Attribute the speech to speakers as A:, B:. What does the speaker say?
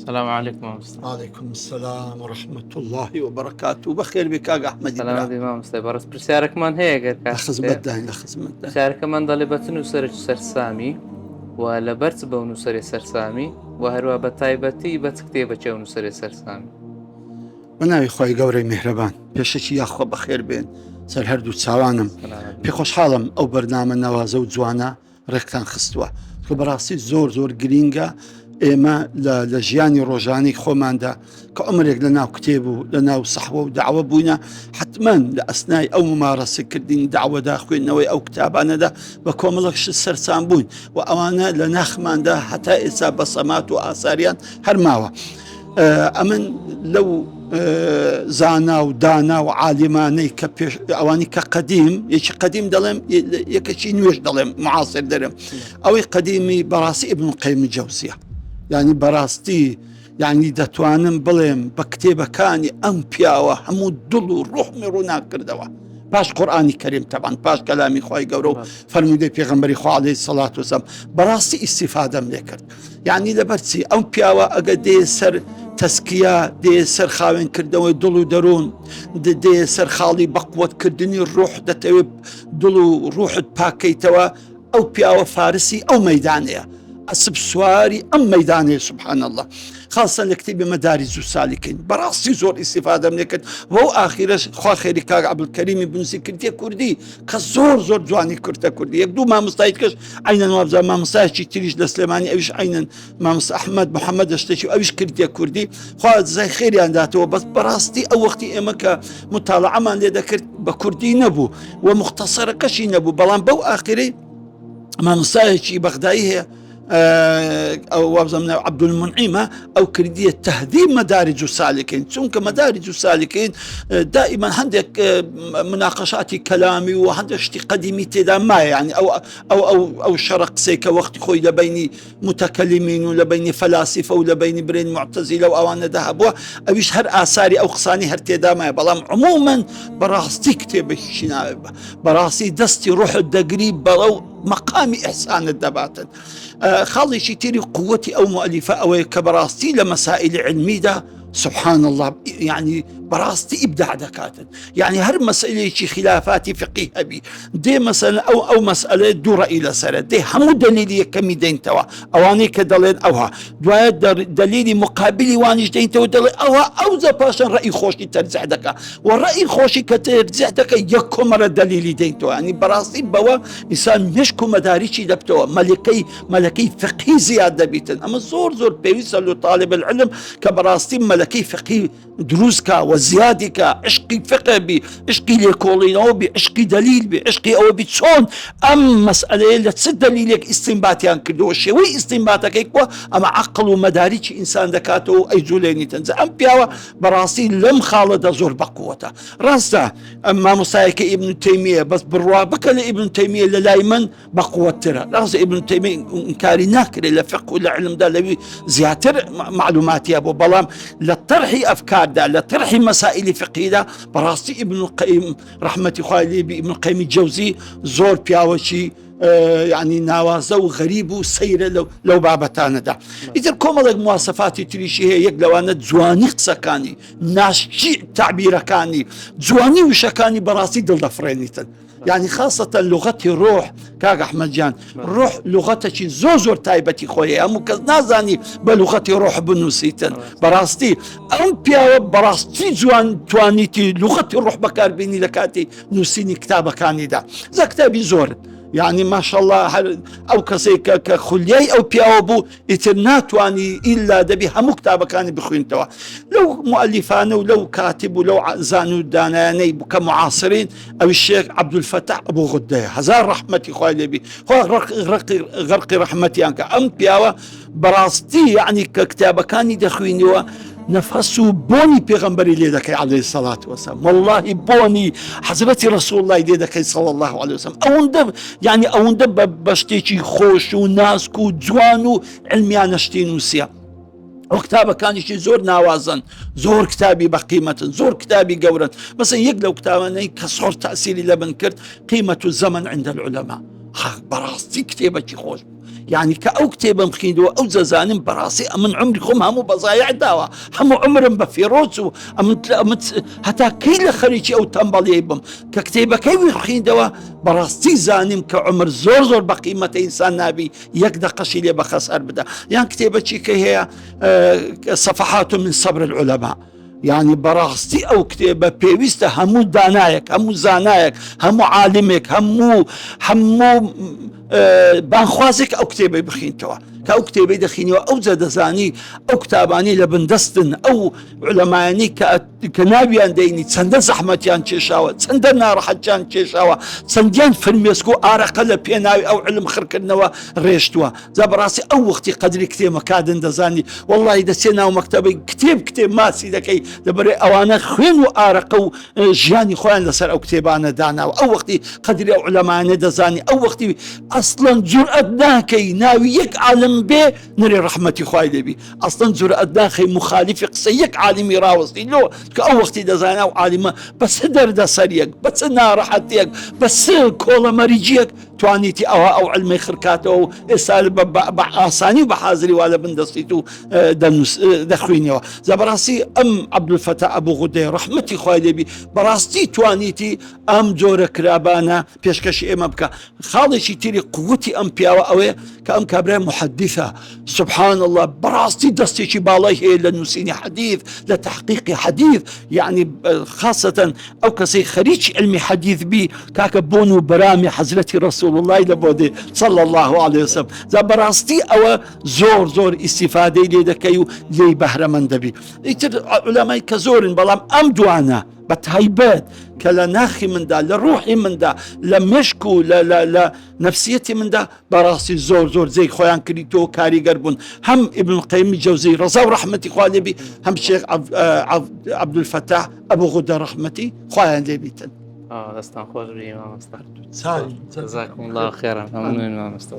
A: السلام عليكم مستر.
B: وعليكم السلام ورحمة الله وبركاته. بخير بك يا أحمد
A: سلام
B: إبراهيم.
A: دي مستر. برس برسيارك من هيك
B: لخدمت داين لخدمت داين
A: برسيارك من ضلبت نوسر سرسامي ولا برس بونوسر سرسامي وهروا بتايبتي بتكتيبة ونوسر سرسامي.
B: بناوی خۆی گەورەی میهرەبان پێشەکی یاخۆ بەخێر بێن سەر هەردوو چاوانم پێ خۆشحاڵم ئەو بەرنامە نەوازە و جوانە ڕێکتان خستووە کە بەڕاستی زۆر گرینگە ئێمە لە ژیانی ڕۆژانی خۆماندا کە عمرێک لە ناو کتێب و لە ناو سەحوە و داوە بووینە حتمەن لە ئەسنای ئەو ممارەسەکردنی داوەدا خوێندنەوەی ئەو کتابانەدا بە کۆمەڵەکش سەرسام بووین و ئەوانە لە ناخماندا هەتا ئێستا بە سەمات و ئاساریان هەرماوە. ئەمن لەو زانا و دانا و عالمانەی کە ئەوانی کە قەدیم یەکی قەدیم دەڵێم یەکەکی نوێش دەڵێم معاصر دەرم ئەوەی قەدیمی بەڕاستی ئیبن القەیم الجەوزیە یعنی بەڕاستی یعنی دەتوانم بڵێم بە کتێبەکانی ئەم پیاوە هەموو دڵ و ڕوحمی ڕووناک کردەوە پاش قورئانی کەریم تەبعاً پاش کەلامی خۆی گەورە و فەرموودەی پێغەمبەری خوا عەلەیهی سەڵات وسەلام بەڕاستی ئیستیفادەم لێ کرد. یعنی لەبەرچی ئەم پیاوە ئەگە دێ سەر تەسکیە دێ سەر خاوێنکردنەوەی دڵ و دەروون دێ سەر خاڵی بەقوەتکردنی ڕوح دەتەوێت دڵ و ڕوحت پاکەیتەوە ئەو پیاوە فارسی ئەو مەیدانەیە ئەسب سواری ئەم مەیدانەیە سبحان الله خاصە لە کتێبی مەدارج السالکین بەڕاستی زۆر ئیستیفادەم لێ کرد و ئەو ئاخیرەش خوا خێری کاک عەبدولکەریمی بنووسی کردیە کوردی کە زۆر جوانی کورتە کوردی یەک دوو مامۆستای کەش عینەن وابزان مامۆستایەکی تریش لە سلێمانی ئەویش عینەن مامۆستا ئەحمەد محەممەد دەشتێکی ئەویش کردیە کوردی خوا جزای خێریان داتەوە بەس بەڕاستی ئەو وەختی ئێمە کە متاڵعەمان لێ دەکرد بە کوردی نەبوو و مختصەرەکەشی نەبوو بەڵام بەو ئاخرەی مامۆستایەکی بەغدایی هەیە أو وابزمنا عبد المنعمة أو كردية تهذيب مدارج السالكين چونك مدارج السالكين دائما عندك مناقشات كلامي وعندك اشتي قديمي تدا ما يعني أو شرق سيك وقت خوي لبين متكلمين ولبين فلاسفة ولبين برين معتزلة وأوان ذهب أو يشهر آثاري أو خصاني هر تدا ما بلام عموما براستي كتب براستي دستي روح الدقريب بلو مقام إحسان الدباتن خاڵێکی تێری قووەتی ئەو مؤلفە ئەوەیە کە بەڕاستی لە مەسائل علمیدا سبحان الله يعني براستي إبداع دكاتن يعني هر مسألة خلافات فقهية بي دي مثلا أو مسألة دو رأي لسرة دي همو دليل كمي دين توا أواني كدلين أوها دوايا دليل مقابل وانيش دين توا دليل أوها أو زباشا رأي خوشي ترزع دكا والرأي خوشي كترزع دكا يكو مرة دليل دين توا يعني براستي بوا إنسان مشكو مداريشي دبتوا ملكي فقهي زيادة بيتن أما زور بيوصل طالب العلم كبراستي ملكي فقهي دروسك وزيادك عشقي فقه بي عشقي ليكولينو بي عشقي دليل بي عشقي أو بتشون أم مسألة لتسد دليلك استنباطيان كردو شوي استنباطك إكوا أما عقل ومدارج إنسان دكاتو أي زوليني تنزع أم بياوا براسي لم خالد زور بقوته راسته أما مسايك ابن تيمية بس بالروابك لابن تيمية للايمن بقوة ترى راس ابن تيمية إنكاري ناكر لفقه لعلم ده لوي زياتر معلوماتي أبو بلام لطرحي أفكار ده لطرحي مسائل فقهية براستي ابن القيم رحمة خالي بابن القيم الجوزي زور بياوشي يعني نوازة وغريب وسيرة لو بابتانا ده إذا كومالك مواصفاتي تريشي هي يقلوانا جواني قسكاني ناشي تعبيركاني جواني وشكاني براسي دل دفرينيتن يعني خاصة لغتي روح كاك أحمد جان روح لغتك زور تايبتي خويا أمو كنازاني بلغتي روح بنوسيتن براستي أم بيا براستي جوان توانيتي لغتي روح بكار بيني لكاتي نوسيني كتابة كاني دا زا كتابي زور يعني ما شاء الله أو كسي كخليي أو بياوبو إترناتواني إلا دبي همو كتابة كان بخوين توا لو مؤلفان ولو كاتب ولو زانو داناني كمعاصرين أو الشيخ عبد الفتاح أبو غداية هزار رحمتي خوالي بي غرقي رحمتي أنك أم بياوة براستي يعني ككتابة كان دخويني نفسه بوني بيغمبري ليدك عليه الصلاة والسلام والله بوني حضرتي رسول الله ليدك صلى الله عليه وسلم أوندب بشتيشي خوش وناسكو جوانو علميان اشتين وسيا وكتابة كان يشي زور ناوازن زور كتابي بقيمة زور كتابي قورا مثلا يقلو كتابة كصور تأثيري لبن كرت قيمة الزمن عند العلماء براستي كتابة خوش يعني كأو كتابم خيندو أو زازانم براسي أمن عمري خم همو بضايع داوا همو عمرم بفيروسو هتا كيل خريجي أو تنبالي بم ككتابة كيف خيندو براستي زانم كعمر زور بقيمة إنسان نبي يقدر قشيلي بخسر بدا يعني كتابة شي هي صفحات من صبر العلماء يعني براستي أو كتابة بيويسته همو دانايك همو زانايك همو عالمك همو بانخوازك أو كتابة بخينتوا كأو كتابة دخيني أو زادزاني أو كتاباني لبندستن أو علماني كنابيان ديني تسند زحمتيان تشيشاوة تسند نارحتيان تشيشاوة تسنديان فرميسكو آرقا لبيناوي أو علم خركنوا ريشتوا زبراسي أو وقتي قدري كتاب مكادن دزاني والله إذا سينا ومكتبي كتاب ماسي دكي دبري أوانا خوين وآرقا جياني خوان لسر أو كتابانا دانا أو وقتي قدري أو علماني دزاني أو وقتي أصلا جرأة ناكي ناوي يك عالم بي نري رحمتي خواهي بي أصلا جرأة ناكي مخالف قصيك عالمي راوستي لو كأو وقتي دزانا أو عالمة بس هدر دا سريك بس نارحتيك بس كولا مريجيك توانيتي أو علمي خركاتو إسال بأساني وبحازري ولا بندستيتو دخوينيو زبراسي أم عبد الفتاح أبو غدي رحمتي خواهي بي براستي توانيتي أم جورة كرابانا بيشكشي إما بكا خالشي تيري قوتي أم بياوة أوي كأم كابرين محدثة سبحان الله براستي دستيشي بالاي هي لنسيني حديث لتحقيق حديث يعني خاصة أو كسي خريج علمي حديث بي كاكبونو برامي حزرتي رسول الله لبودي صلى الله عليه وسلم زبراستي أو زور استفادة لدكيو لي بهرمان دبي يتر علماء كزور بلام أم دوانا بتهيبات كلا ناخي من دا لروحي من دا لمشكو لا نفسيتي من دا براسي زور زي خوان كريتو كاري قربون هم ابن القيم الجوزي رضا ورحمتي خوان لبي هم الشيخ عبد الفتاح أبو غدة رحمتي خوان لبيتن
A: دستان خوش بي إمام مستر
B: سالم
A: جزاكم الله خيرا ممنون إمام مستر